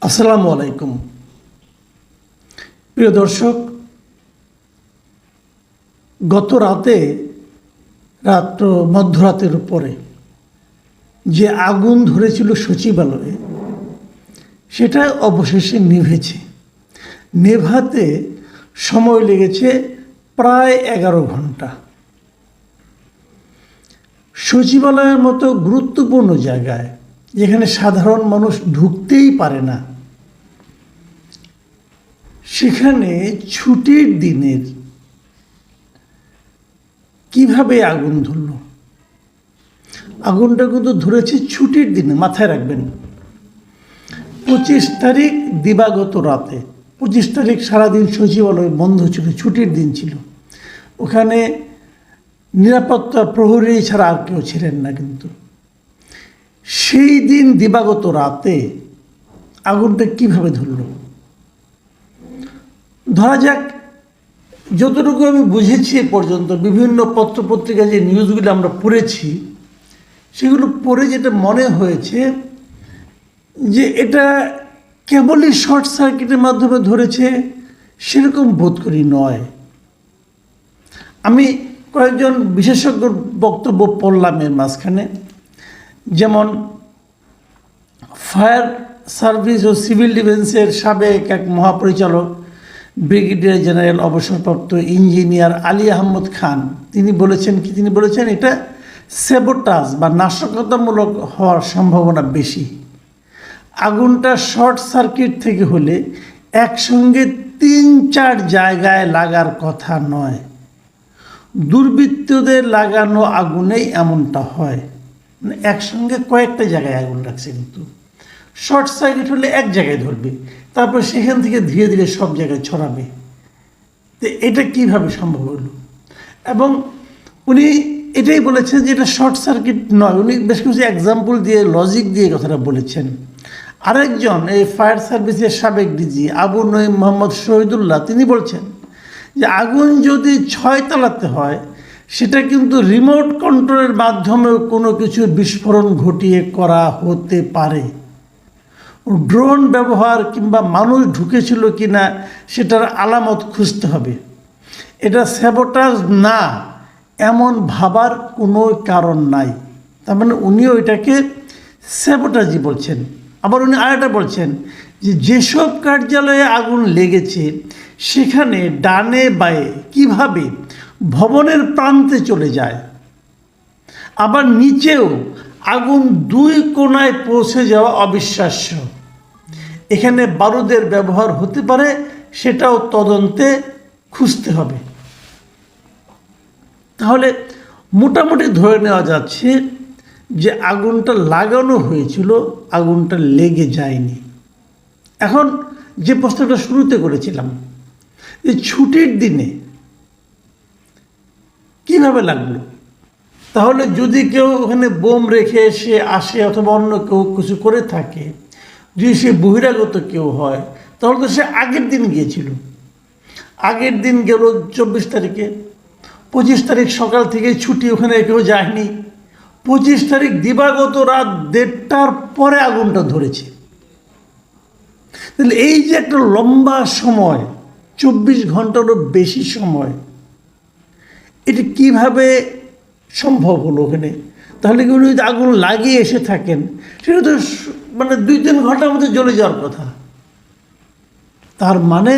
আসসালামু আলাইকুম প্রিয় দর্শক, গত রাতে মধ্যরাতের পরে যে আগুন ধরেছিল সচিবালয়ে সেটা অবশেষে নিভেছে। নেভাতে সময় লেগেছে প্রায় 11 ঘন্টা। সচিবালয়ের মতো গুরুত্বপূর্ণ জায়গায়, যেখানে সাধারণ মানুষ ঢুকতেই পারে না, সেখানে ছুটির দিনের কিভাবে আগুন ধরল? আগুনটা কিন্তু ধরেছে ছুটির দিনে, মাথায় রাখবেন। 25 তারিখ দিবাগত রাতে, 25 তারিখ সারাদিন সচিবালয় বন্ধ ছিল, ছুটির দিন ছিল। ওখানে নিরাপত্তা প্রহরী ছাড়া আর কেউ ছিলেন না। কিন্তু সেই দিন দিবাগত রাতে আগুনটা কিভাবে ধরল? ধরা যাক, যতটুকু আমি বুঝেছি এ পর্যন্ত, বিভিন্ন পত্রপত্রিকায় যে নিউজগুলো আমরা পড়েছি, সেগুলো পড়ে যেটা মনে হয়েছে যে এটা কেবলই শর্ট সার্কিটের মাধ্যমে ধরেছে, সেরকম বোধ করি নয়। আমি কয়েকজন বিশেষজ্ঞর বক্তব্য পড়লাম এর মাঝখানে, যেমন ফায়ার সার্ভিস ও সিভিল ডিফেন্সের সাবেক এক মহাপরিচালক ব্রিগেডিয়ার জেনারেল অবসরপ্রাপ্ত ইঞ্জিনিয়ার আলী আহমদ খান, তিনি বলেছেন এটা স্যাবোটাজ বা নাশকতামূলক হওয়ার সম্ভাবনা বেশি। আগুনটা শর্ট সার্কিট থেকে হলে একসঙ্গে 3-4 জায়গায় লাগার কথা নয়। দুর্বৃত্তদের লাগানো আগুনেই এমনটা হয়, মানে একসঙ্গে কয়েকটা জায়গায় আগুন লাগছে। কিন্তু শর্ট সার্কিট হলে এক জায়গায় ধরবে, তারপর সেখান থেকে ধীরে ধীরে সব জায়গায় ছড়াবে। তো এটা কিভাবে সম্ভব হলো? এবং উনি এটাই বলেছেন যে এটা শর্ট সার্কিট নয়। উনি বেশ কিছু এক্সাম্পল দিয়ে, লজিক দিয়ে কথাটা বলেছেন। আরেকজন এই ফায়ার সার্ভিসের সাবেক ডিজি আবু নঈম মোহাম্মদ শহীদুল্লাহ, তিনি বলছেন যে আগুন যদি 6 তলাতে হয়, সেটা কিন্তু রিমোট কন্ট্রোলের মাধ্যমেও কোনো কিছু বিস্ফোরণ ঘটিয়ে করা হতে পারে। ড্রোন ব্যবহার কিংবা মানুষ ঢুকেছিল কিনা সেটার আলামত খুঁজতে হবে। এটা স্যাবোটাজ না এমন ভাবার কোনো কারণ নাই। তার মানে উনিও এটাকে স্যাবোটাজই বলছেন। আবার উনি আরেকটা বলছেন যে যেসব কার্যালয়ে আগুন লেগেছে সেখানে ডানে বায়ে কিভাবে ভবনের প্রান্তে চলে যায়, আবার নিচেও আগুন 2 কোণায় পৌঁছে যাওয়া অবিশ্বাস্য। এখানে বারুদের ব্যবহার হতে পারে, সেটাও তদন্তে খুঁজতে হবে। তাহলে মোটামুটি ধরে নেওয়া যাচ্ছে যে আগুনটা লাগানো হয়েছিল, আগুনটা লেগে যায়নি। এখন যে প্রশ্নটা শুরুতে করেছিলাম, যে ছুটির দিনে কিভাবে লাগলো? তাহলে যদি কেউ ওখানে বোম রেখে সে আসে, অথবা অন্য কেউ কিছু করে থাকে, যদি সে বহিরাগত কেউ হয়, তাহলে তো সে আগের দিন গিয়েছিল। আগের দিন গেল 24 তারিখে, 25 তারিখ সকাল থেকে ছুটি, ওখানে কেউ যায়নি। 25 তারিখ দিবাগত রাত 1:30টার পরে আগুনটা ধরেছে। তাহলে এই যে একটা লম্বা সময়, 24 ঘন্টারও বেশি সময়, এটা কিভাবে সম্ভব হলো ওখানে? তাহলে কি উনি যদি আগুন লাগিয়ে এসে থাকেন, সেটা তো মানে 2-3 ঘন্টার মধ্যে জ্বলে যাওয়ার কথা। তার মানে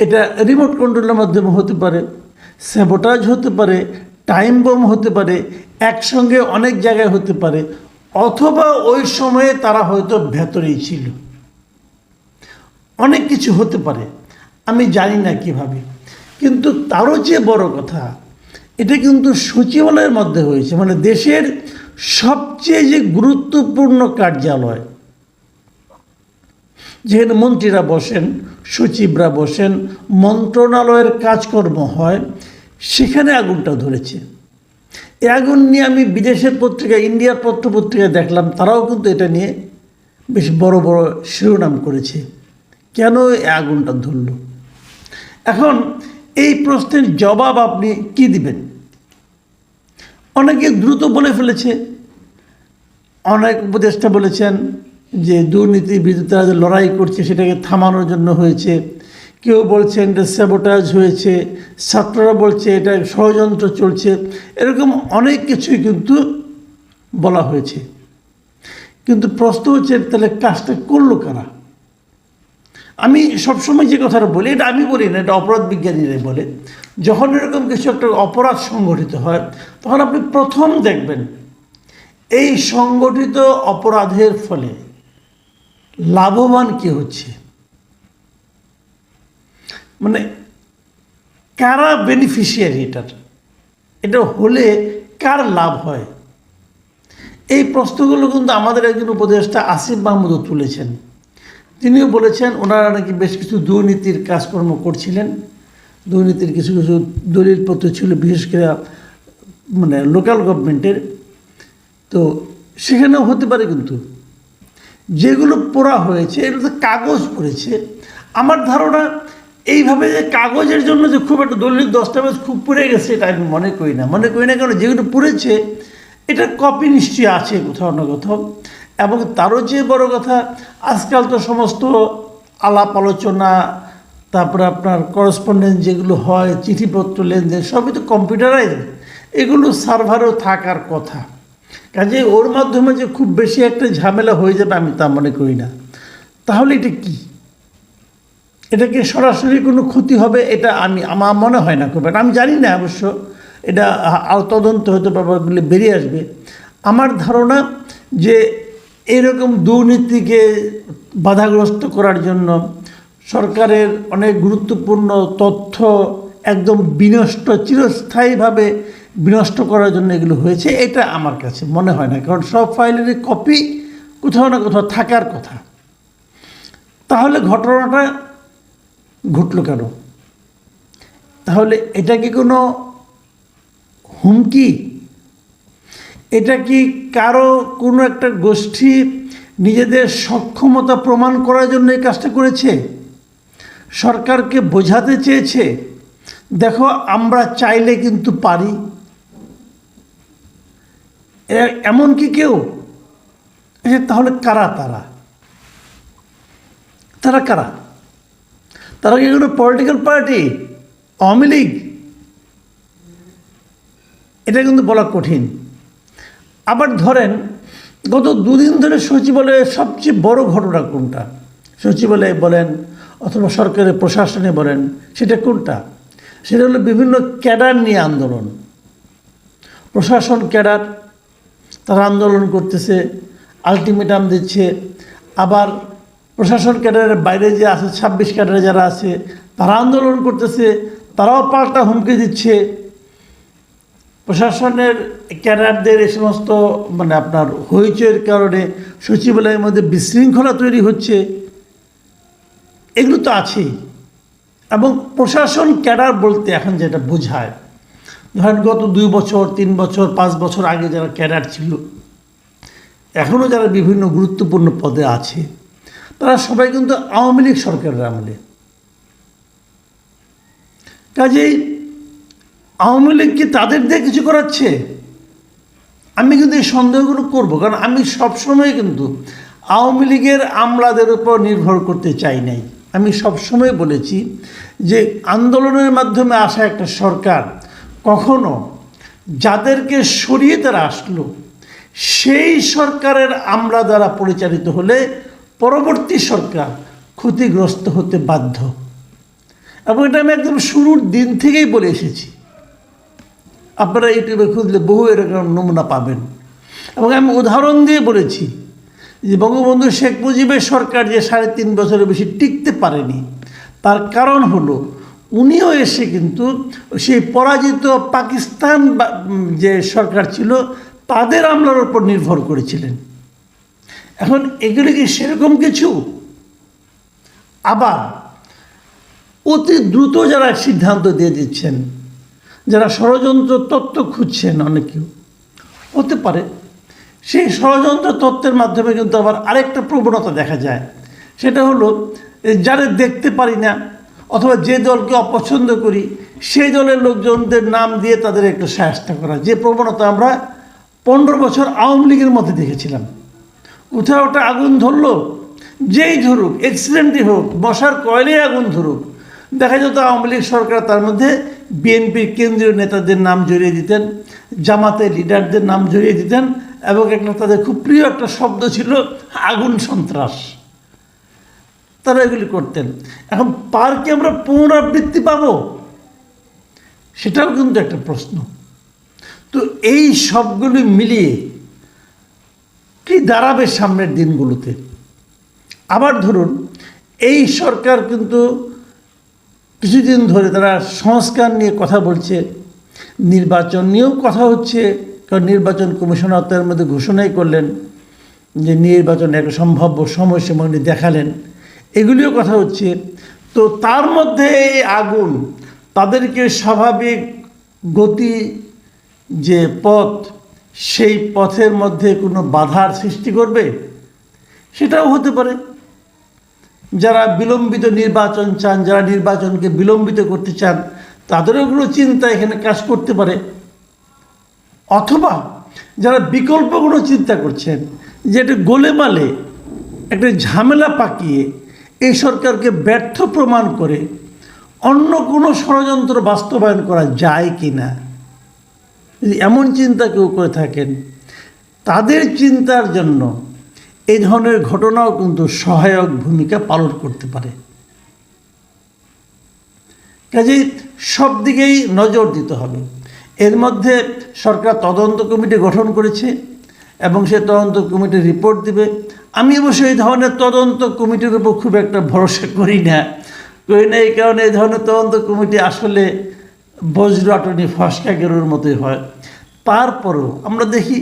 এটা রিমোট কন্ট্রোলের মাধ্যমে হতে পারে, স্যাবোটাজ হতে পারে, টাইম বোম হতে পারে, একসঙ্গে অনেক জায়গায় হতে পারে, অথবা ওই সময়ে তারা হয়তো ভেতরেই ছিল। অনেক কিছু হতে পারে, আমি জানি না কিভাবে। কিন্তু তারও চেয়ে বড় কথা, এটা কিন্তু সচিবালয়ের মধ্যে হয়েছে, মানে দেশের সবচেয়ে যে গুরুত্বপূর্ণ কার্যালয়, যেখানে মন্ত্রীরা বসেন, সচিবরা বসেন, মন্ত্রণালয়ের কাজকর্ম হয়, সেখানে আগুনটা ধরেছে। এই আগুন নিয়ে আমি বিদেশের পত্রিকা, ইন্ডিয়ার পত্রপত্রিকায় দেখলাম, তারাও কিন্তু এটা নিয়ে বেশ বড় বড় শিরোনাম করেছে, কেন এই আগুনটা ধরল। এখন এই প্রশ্নের জবাব আপনি কি দিবেন? অনেকে দ্রুত বলে ফেলেছে, অনেক উপদেষ্টা বলেছেন যে দুর্নীতির বিরুদ্ধে তারা যে লড়াই করছে সেটাকে থামানোর জন্য হয়েছে, কেউ বলছেন এটা স্যাবোটাজ হয়েছে, ছাত্ররা বলছে এটা ষড়যন্ত্র চলছে, এরকম অনেক কিছুই কিন্তু বলা হয়েছে। কিন্তু প্রশ্ন হচ্ছে তাহলে কাজটা করলো কারা? আমি সবসময় যে কথাটা বলি, এটা আমি বলি না, এটা অপরাধ বিজ্ঞানীরাই বলে, যখন এরকম কিছু একটা অপরাধ সংগঠিত হয় তখন আপনি প্রথম দেখবেন এই সংগঠিত অপরাধের ফলে লাভবান কে হচ্ছে, মানে কারা বেনিফিশিয়ারি এটার, এটা হলে কার লাভ হয়। এই প্রশ্নগুলো কিন্তু আমাদের একজন উপদেষ্টা আসিফ মাহমুদও তুলেছেন। তিনিও বলেছেন ওনারা নাকি বেশ কিছু দুর্নীতির কাজকর্ম করছিলেন, দুর্নীতির কিছু কিছু দলিলপত্র ছিল, বিশেষ করে মানে লোকাল গভর্নমেন্টের। তো সেখানেও হতে পারে, কিন্তু যেগুলো পড়া হয়েছে এগুলো তো কাগজ পড়েছে। আমার ধারণা এইভাবে যে কাগজের জন্য যে খুব একটা দলিল দস্তাবেজ খুব পড়ে গেছে এটা আমি মনে করি না। কারণ যেগুলো পড়েছে এটার কপি নিশ্চয়ই আছে কোথাও না কোথাও। এবং তারও চেয়ে বড় কথা, আজকাল তো সমস্ত আলাপ আলোচনা, তারপরে আপনার করসপন্ডেন্স যেগুলো হয়, চিঠিপত্র লেনদেন সবই তো কম্পিউটারাইজ, এগুলো সার্ভারেও থাকার কথা। কাজে ওর মাধ্যমে যে খুব বেশি একটা ঝামেলা হয়ে যাবে আমি তা মনে করি না। তাহলে এটা কি, এটাকে সরাসরি কোনো ক্ষতি হবে এটা আমার মনে হয় না খুব একটা। আমি জানি না অবশ্য, এটা তদন্ত হতে পারবে, বেরিয়ে আসবে। আমার ধারণা যে এরকম দুর্নীতিকে বাধাগ্রস্ত করার জন্য সরকারের অনেক গুরুত্বপূর্ণ তথ্য একদম বিনষ্ট, চিরস্থায়ীভাবে বিনষ্ট করার জন্য এগুলো হয়েছে, এটা আমার কাছে মনে হয় না। কারণ সব ফাইলেরই কপি কোথাও না কোথাও থাকার কথা। তাহলে ঘটনাটা ঘটল কেন? তাহলে এটা কি কোনো হুমকি? এটা কি কারো কোনো একটা গোষ্ঠী নিজেদের সক্ষমতা প্রমাণ করার জন্য এই কাজটা করেছে? সরকারকে বোঝাতে চেয়েছে দেখো আমরা চাইলে কিন্তু পারি? এমন কি কেউ? তাহলে কারা তারা কারা? তারা কি কোনো পলিটিক্যাল পার্টি, আওয়ামী লীগ? এটা কিন্তু বলা কঠিন। আবার ধরেন গত দুদিন ধরে সচিবালয়ের সবচেয়ে বড় ঘটনা কোনটা? সচিবালয়ে বলেন অথবা সরকারের প্রশাসনে বলেন, সেটা কোনটা? সেটা হলো বিভিন্ন ক্যাডার নিয়ে আন্দোলন। প্রশাসন ক্যাডার তারা আন্দোলন করতেছে, আলটিমেটাম দিচ্ছে। আবার প্রশাসন ক্যাডারের বাইরে যে আছে 26 ক্যাডারে যারা আছে তারা আন্দোলন করতেছে, তারাও পাল্টা হুমকি দিচ্ছে। প্রশাসনের ক্যাডারদের এই সমস্ত মানে আপনার হইচইয়ের কারণে সচিবালয়ের মধ্যে বিশৃঙ্খলা তৈরি হচ্ছে, এগুলো তো আছেই। এবং প্রশাসন ক্যাডার বলতে এখন যেটা বোঝায়, ধরেন গত 2 বছর 3 বছর 5 বছর আগে যারা ক্যাডার ছিল, এখনও যারা বিভিন্ন গুরুত্বপূর্ণ পদে আছে, তারা সবাই কিন্তু আওয়ামী লীগ সরকারের আমলে। কাজেই আওয়ামী লীগ কি তাদের দিয়ে কিছু করাচ্ছে? আমি কিন্তু এই সন্দেহগুলো করবো, কারণ আমি সবসময় কিন্তু আওয়ামী লীগের আমলাদের উপর নির্ভর করতে চাই নাই। আমি সবসময় বলেছি যে আন্দোলনের মাধ্যমে আসা একটা সরকার কখনো যাদেরকে সরিয়ে তারা আসলো সেই সরকারের আমলা দ্বারা পরিচালিত হলে পরবর্তী সরকার ক্ষতিগ্রস্ত হতে বাধ্য। এবং এটা আমি একদম শুরুর দিন থেকেই বলে এসেছি। আপনারা ইউটিউবে খুঁজলে বহু এরকম নমুনা পাবেন। এবং আমি উদাহরণ দিয়ে বলেছি যে বঙ্গবন্ধু শেখ মুজিবের সরকার যে 3.5 বছরের বেশি টিকতে পারেনি, তার কারণ হলো উনিও এসে কিন্তু সেই পরাজিত পাকিস্তান যে সরকার ছিল তাদের আমলার উপর নির্ভর করেছিলেন। এখন এগুলি কি সেরকম কিছু? আবার অতি দ্রুত যারা সিদ্ধান্ত দিয়ে দিচ্ছেন, যারা ষড়যন্ত্র তত্ত্ব খুঁজছেন, অনেকেও হতে পারে সেই ষড়যন্ত্র তত্ত্বের মাধ্যমে কিন্তু আবার আরেকটা প্রবণতা দেখা যায়। সেটা হলো যারা দেখতে পারি না অথবা যে দলকে অপছন্দ করি সেই দলের লোকজনদের নাম দিয়ে তাদের একটু শায়েস্তা করা, যে প্রবণতা আমরা 15 বছর আওয়ামী লীগের মধ্যে দেখেছিলাম। কোথাও ওটা আগুন ধরলো, যেই ধরুক, অ্যাক্সিডেন্টই হোক, মশার কয়েলেই আগুন ধরুক, দেখা যেত আওয়ামী লীগ সরকার তার মধ্যে বিএনপির কেন্দ্রীয় নেতাদের নাম জড়িয়ে দিতেন, জামাতের লিডারদের নাম জড়িয়ে দিতেন, এবং একটা তাদের খুব প্রিয় একটা শব্দ ছিল আগুন সন্ত্রাস। তারা এগুলি করতেন। এখন পার্কে আমরা পুনরাবৃত্তি পাবো, সেটাও কিন্তু একটা প্রশ্ন। তো এই সবগুলি মিলিয়ে কি দাঁড়াবে সামনের দিনগুলোতে? আবার ধরুন, এই সরকার কিন্তু কিছুদিন ধরে তারা সংস্কার নিয়ে কথা বলছে, নির্বাচন নিয়েও কথা হচ্ছে, কারণ নির্বাচন কমিশনার তার মধ্যে ঘোষণাই করলেন যে নির্বাচন একটা সম্ভাব্য সময়সীমা উনি দেখালেন, এগুলিও কথা হচ্ছে। তো তার মধ্যে এই আগুন তাদেরকে স্বাভাবিক গতি যে পথ, সেই পথের মধ্যে কোনো বাধার সৃষ্টি করবে, সেটাও হতে পারে। যারা বিলম্বিত নির্বাচন চান, যারা নির্বাচনকে বিলম্বিত করতে চান, তাদেরও কোনো চিন্তা এখানে কাজ করতে পারে। অথবা যারা বিকল্পগুলো চিন্তা করছেন, যে এটা গোলেমালে একটা ঝামেলা পাকিয়ে এই সরকারকে ব্যর্থ প্রমাণ করে অন্য কোনো ষড়যন্ত্র বাস্তবায়ন করা যায় কি না, যদি এমন চিন্তা কেউ করে থাকেন, তাদের চিন্তার জন্য এই ধরনের ঘটনাও কিন্তু সহায়ক ভূমিকা পালন করতে পারে। কাজেই সব দিকেই নজর দিতে হবে। এর মধ্যে সরকার তদন্ত কমিটি গঠন করেছে এবং সে তদন্ত কমিটি রিপোর্ট দিবে। আমি অবশ্য এই ধরনের তদন্ত কমিটির উপর খুব একটা ভরসা করি না। এই কারণে এই ধরনের তদন্ত কমিটি আসলে বজ্রাটনি ফসকা গেরুর মতোই হয়। তারপরও আমরা দেখি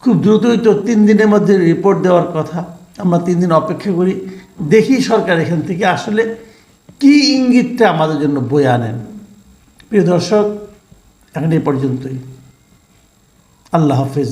খুব দ্রুতই তো 3 দিনের মধ্যে রিপোর্ট দেওয়ার কথা, আমরা 3 দিন অপেক্ষা করি, দেখি সরকার এখান থেকে আসলে কি ইঙ্গিতটা আমাদের জন্য বয়ে আনেন। প্রিয় দর্শক, এখন এই পর্যন্তই। আল্লাহ হাফেজ।